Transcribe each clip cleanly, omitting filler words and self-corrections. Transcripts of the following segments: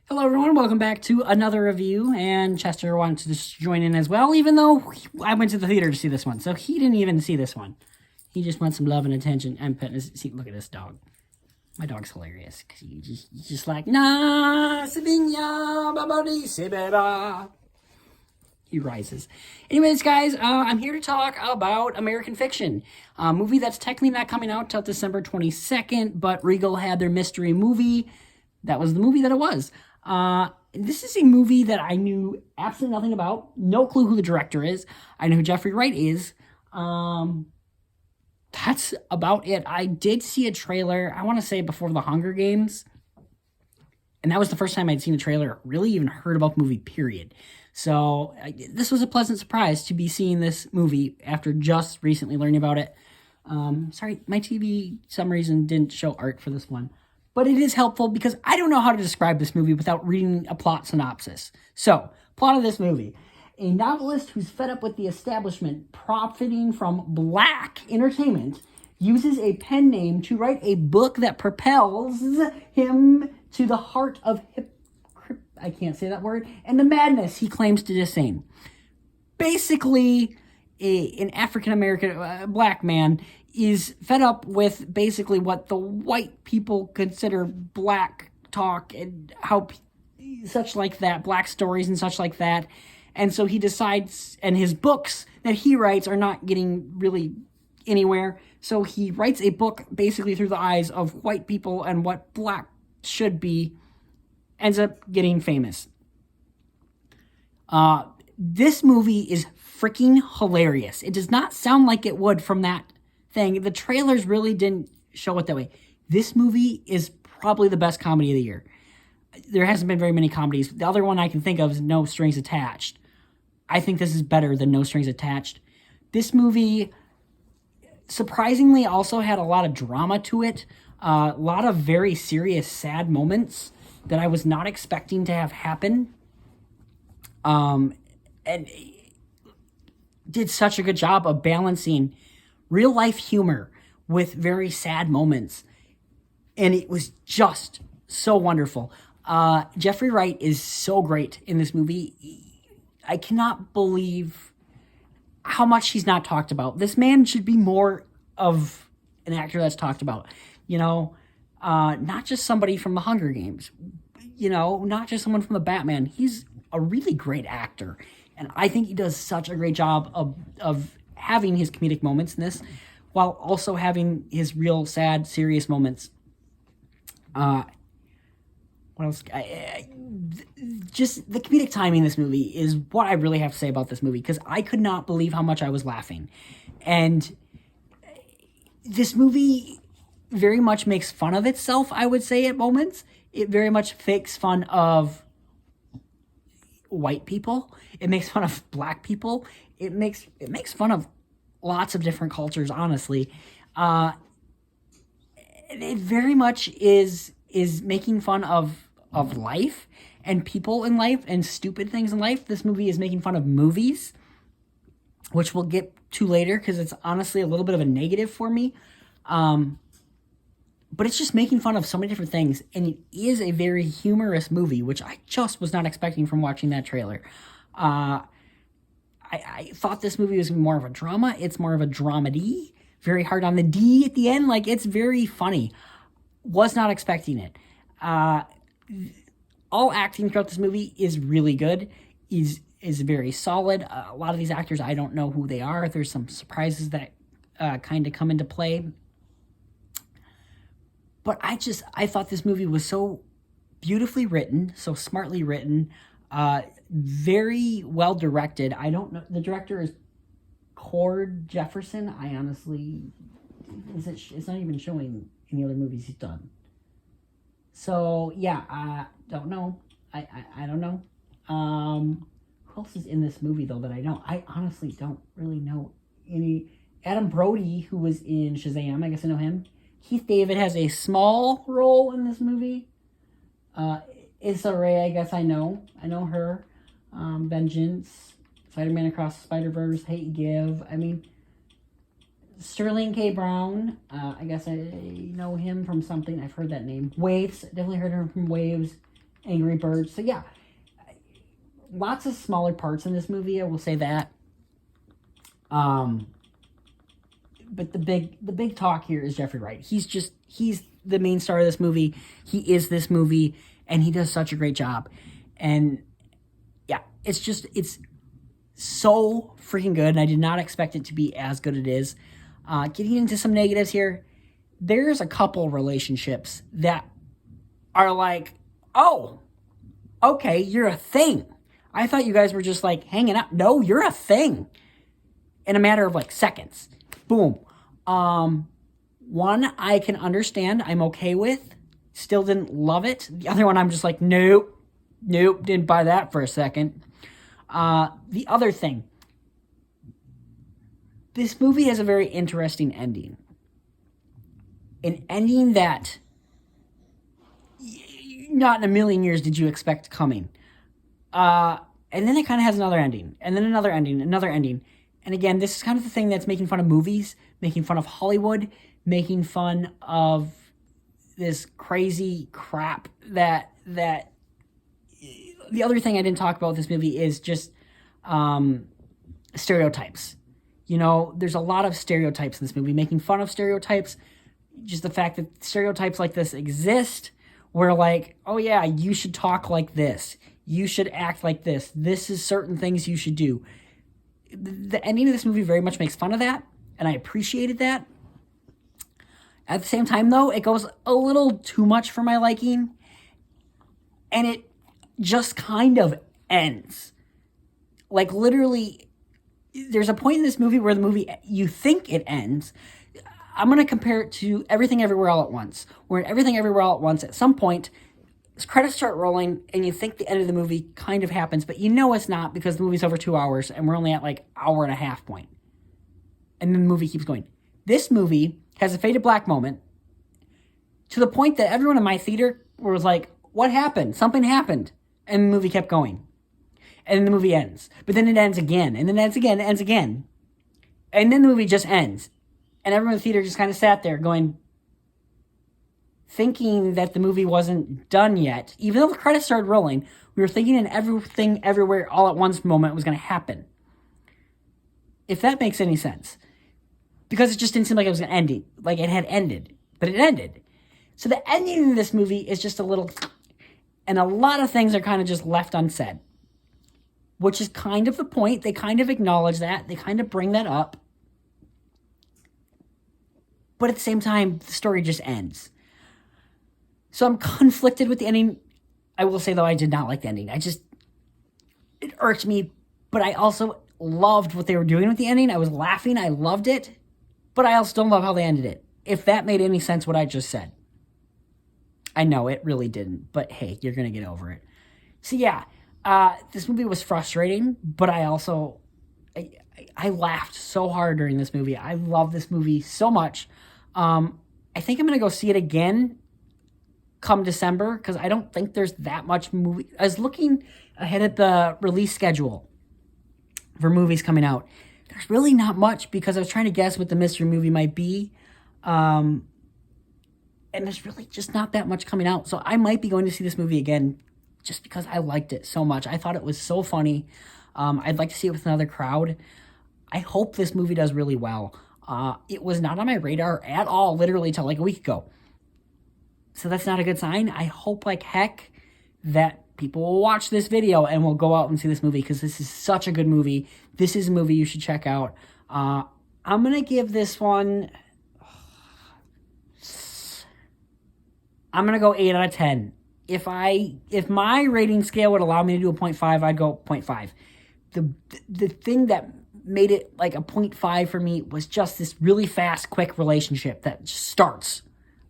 Hello everyone, welcome back to another review, and Chester wanted to just join in as well, even though I went to the theater to see this one, so he didn't even see this one. He just wants some love and attention and petting his... See, look at this dog. My dog's hilarious, because he's just like, nah, sabinya, babadi, sibeba. He rises. Anyways, guys, I'm here to talk about American Fiction, a movie that's technically not coming out till December 22nd, but Regal had their mystery movie. That was the movie that it was. This is a movie that I knew absolutely nothing about. No clue who the director is. I know who Jeffrey Wright is. That's about it. I did see a trailer, I want to say before the Hunger Games. And that was the first time I'd seen a trailer, really even heard about the movie, period. So this was a pleasant surprise to be seeing this movie after just recently learning about it. Sorry, my TV, some reason, didn't show art for this one. But it is helpful because I don't know how to describe this movie without reading a plot synopsis. So, plot of this movie. A novelist who's fed up with the establishment profiting from black entertainment uses a pen name to write a book that propels him to the heart of I can't say that word, and the madness he claims to disdain. Basically, an African-American black man is fed up with basically what the white people consider black talk and how such like that, black stories and such like that. And so he decides, and his books that he writes are not getting really anywhere. So he writes a book basically through the eyes of white people and what black should be, ends up getting famous. This movie is freaking hilarious. It does not sound like it would from that thing. The trailers really didn't show it that way. This movie is probably the best comedy of the year. There hasn't been very many comedies. The other one I can think of is No Strings Attached. I think this is better than No Strings Attached. This movie surprisingly also had a lot of drama to it. A lot of very serious, sad moments that I was not expecting to have happen. And did such a good job of balancing real life humor with very sad moments. And it was just so wonderful. Jeffrey Wright is so great in this movie. I cannot believe how much he's not talked about. This man should be more of an actor that's talked about. You know, not just somebody from the Hunger Games. You know, not just someone from the Batman. He's a really great actor. And I think he does such a great job of having his comedic moments in this, while also having his real sad, serious moments. What else? Just the comedic timing in this movie is what I really have to say about this movie, because I could not believe how much I was laughing. And this movie very much makes fun of itself, I would say, at moments. It very much makes fun of white people. It makes fun of black people. It makes fun of lots of different cultures, honestly. It very much is making fun of life and people in life and stupid things in life. This movie is making fun of movies, which we'll get to later because it's honestly a little bit of a negative for me. But it's just making fun of so many different things, and it is a very humorous movie, which I just was not expecting from watching that trailer. I thought this movie was more of a drama. It's more of a dramedy. Very hard on the D at the end. Like, it's very funny. Was not expecting it. All acting throughout this movie is really good. Is very solid. A lot of these actors, I don't know who they are. There's some surprises that kind of come into play. But I thought this movie was so beautifully written, so smartly written, very well directed. I don't know. The director is Cord Jefferson. I honestly, it's not even showing any other movies he's done. So yeah, I don't know. I don't know. Who else is in this movie though that I know? I honestly don't really know any. Adam Brody, who was in Shazam, I guess I know him. Keith David has a small role in this movie. Issa Rae, I guess I know. I know her. Vengeance, Spider-Man Across the Spider-Verse, Hate Give. I mean, Sterling K. Brown. I guess I know him from something. I've heard that name. Waves. Definitely heard him from Waves. Angry Birds. So yeah, lots of smaller parts in this movie. I will say that. But the big talk here is Jeffrey Wright. He's the main star of this movie. He is this movie, and he does such a great job. And yeah, it's so freaking good, and I did not expect it to be as good as it is. Getting into some negatives here, there's a couple relationships that are like, oh, okay, you're a thing. I thought you guys were just like hanging out. No, you're a thing. In a matter of like seconds. Boom. One I can understand, I'm okay with. Still didn't love it. The other one I'm just like, nope, didn't buy that for a second. The other thing, this movie has a very interesting ending. An ending that not in a million years did you expect coming. And then it kind of has another ending, and then another ending, another ending. And again, this is kind of the thing that's making fun of movies, making fun of Hollywood, making fun of this crazy crap that the other thing I didn't talk about with this movie is just stereotypes. You know, there's a lot of stereotypes in this movie, making fun of stereotypes, just the fact that stereotypes like this exist, where like, oh yeah, you should talk like this, you should act like this is certain things you should do. The ending of this movie very much makes fun of that, and I appreciated that. At the same time, though, it goes a little too much for my liking, and it just kind of ends. Like, literally, there's a point in this movie where the movie, you think it ends. I'm going to compare it to Everything Everywhere All at Once, where in Everything Everywhere All at Once, at some point, credits start rolling, and you think the end of the movie kind of happens, but you know it's not because the movie's over 2 hours, and we're only at like hour and a half point. And then the movie keeps going. This movie has a faded black moment to the point that everyone in my theater was like, what happened? Something happened. And the movie kept going. And then the movie ends. But then it ends again. And then it ends again. It ends again. And then the movie just ends. And everyone in the theater just kind of sat there going, thinking that the movie wasn't done yet. Even though the credits started rolling, we were thinking an Everything Everywhere All at Once moment was going to happen. If that makes any sense. Because it just didn't seem like it was going to end. Like it had ended. But it ended. So the ending of this movie is just a little... And a lot of things are kind of just left unsaid. Which is kind of the point. They kind of acknowledge that. They kind of bring that up. But at the same time, the story just ends. So I'm conflicted with the ending. I will say, though, I did not like the ending. It irked me. But I also loved what they were doing with the ending. I was laughing. I loved it. But I also don't love how they ended it. If that made any sense, what I just said. I know it really didn't. But hey, you're going to get over it. So yeah, this movie was frustrating. But I also... I laughed so hard during this movie. I love this movie so much. I think I'm going to go see it again come December, because I don't think there's that much movie. I was looking ahead at the release schedule for movies coming out. There's really not much, because I was trying to guess what the mystery movie might be. And there's really just not that much coming out. So I might be going to see this movie again just because I liked it so much. I thought it was so funny. I'd like to see it with another crowd. I hope this movie does really well. It was not on my radar at all, literally, till like a week ago. So that's not a good sign. I hope like heck that people will watch this video and will go out and see this movie, because this is such a good movie. This is a movie you should check out. I'm going to give this one... I'm going to go 8 out of 10. If my rating scale would allow me to do a 0.5, I'd go 0.5. The thing that made it like a 0.5 for me was just this really fast, quick relationship that just starts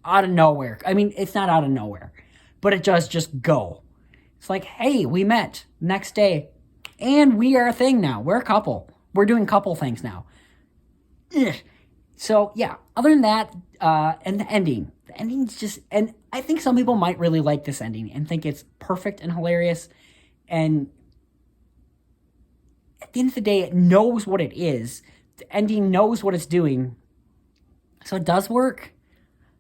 out of nowhere. I mean, it's not out of nowhere, but it does just go. It's like, hey, we met next day, and we are a thing now. We're a couple. We're doing couple things now. Ugh. So, yeah, other than that, and the ending. The ending's just, and I think some people might really like this ending and think it's perfect and hilarious, and at the end of the day, it knows what it is. The ending knows what it's doing. So it does work.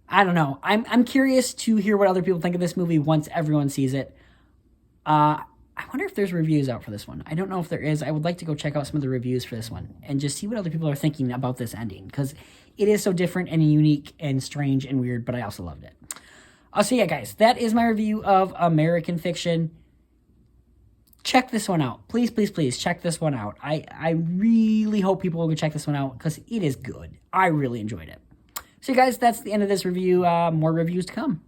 I don't know. I'm curious to hear what other people think of this movie once everyone sees it. I wonder if there's reviews out for this one. I don't know if there is. I would like to go check out some of the reviews for this one and just see what other people are thinking about this ending, because it is so different and unique and strange and weird, but I also loved it. So yeah, guys, that is my review of American Fiction. Check this one out. Please, please, please check this one out. I really hope people will go check this one out because it is good. I really enjoyed it. So guys, that's the end of this review. More reviews to come.